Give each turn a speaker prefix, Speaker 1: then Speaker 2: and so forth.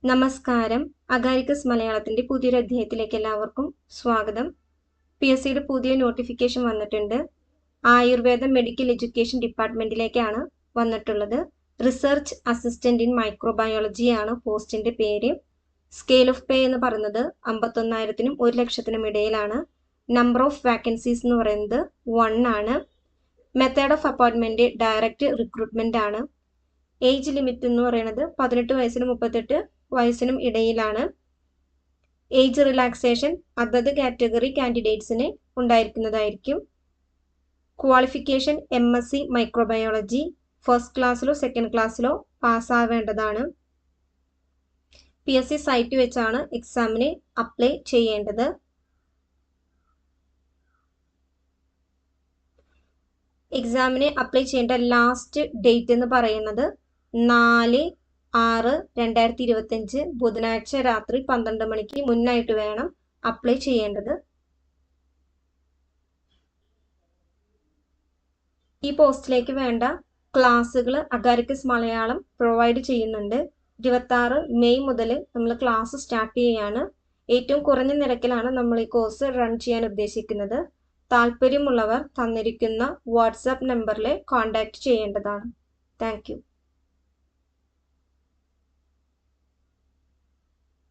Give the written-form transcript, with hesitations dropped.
Speaker 1: നമസ്കാരം. അഗാരിക്കസ് മലയാളത്തിന്റെ പുതിയൊരു അധ്യായത്തിലേക്ക് എല്ലാവർക്കും സ്വാഗതം. PSCയുടെ പുതിയ നോട്ടിഫിക്കേഷൻ വന്നിട്ടുണ്ട്. ആയുർവേദ മെഡിക്കൽ എഡ്യൂക്കേഷൻ ഡിപ്പാർട്ട്മെന്റിലേക്കാണ് വന്നിട്ടുള്ളത്. റിസർച്ച് അസിസ്റ്റന്റ് ഇൻ മൈക്രോബയോളജി ആണ് പോസ്റ്റിന്റെ പേര്. സ്കെയിൽ ഓഫ് പേ എന്ന് പറയുന്നത് 51,000-നും 1,00,000-നും ഇടയിലാണ്. നമ്പർ ഓഫ് വാക്കൻസീസ് എന്ന് പറയുന്നത് 1 ആണ്. Method of appointment direct recruitment ആണ്. ഏജ് ലിമിറ്റ് എന്ന് പറയുന്നത് 18 വയസ്സിനും 38 വയസ്സിനും ഇടയിലാണ്. ഏജ് റിലാക്സേഷൻ അതത് കാറ്റഗറി കാൻഡിഡേറ്റ്സിന് ഉണ്ടായിരിക്കുന്നതായിരിക്കും. ക്വാളിഫിക്കേഷൻ MSc മൈക്രോബയോളജി ഫസ്റ്റ് ക്ലാസ്സിലോ സെക്കൻഡ് ക്ലാസ്സിലോ പാസ്സാവേണ്ടതാണ്. PSC സൈറ്റ് വെച്ചാണ് എക്സാമിന് അപ്ലൈ ചെയ്യേണ്ടത്. എക്സാമിന് അപ്ലൈ ചെയ്യേണ്ട ലാസ്റ്റ് ഡേറ്റ് എന്ന് പറയുന്നത് 4/6/2025 ബുധനാഴ്ച രാത്രി 12 മണിക്ക് മുന്നായിട്ട് വേണം അപ്ലൈ ചെയ്യേണ്ടത്. ഈ പോസ്റ്റിലേക്ക് വേണ്ട ക്ലാസ്സുകൾ അഗാരിക്കസ് മലയാളം പ്രൊവൈഡ് ചെയ്യുന്നുണ്ട്. 26 മെയ് മുതൽ നമ്മൾ ക്ലാസ് സ്റ്റാർട്ട് ചെയ്യാണ്. ഏറ്റവും കുറഞ്ഞ നിരക്കിലാണ് നമ്മൾ ഈ കോഴ്സ് റൺ ചെയ്യാൻ ഉദ്ദേശിക്കുന്നത്. താല്പര്യമുള്ളവർ തന്നിരിക്കുന്ന വാട്സാപ്പ് നമ്പറിൽ കോൺടാക്ട് ചെയ്യേണ്ടതാണ്. Thank you.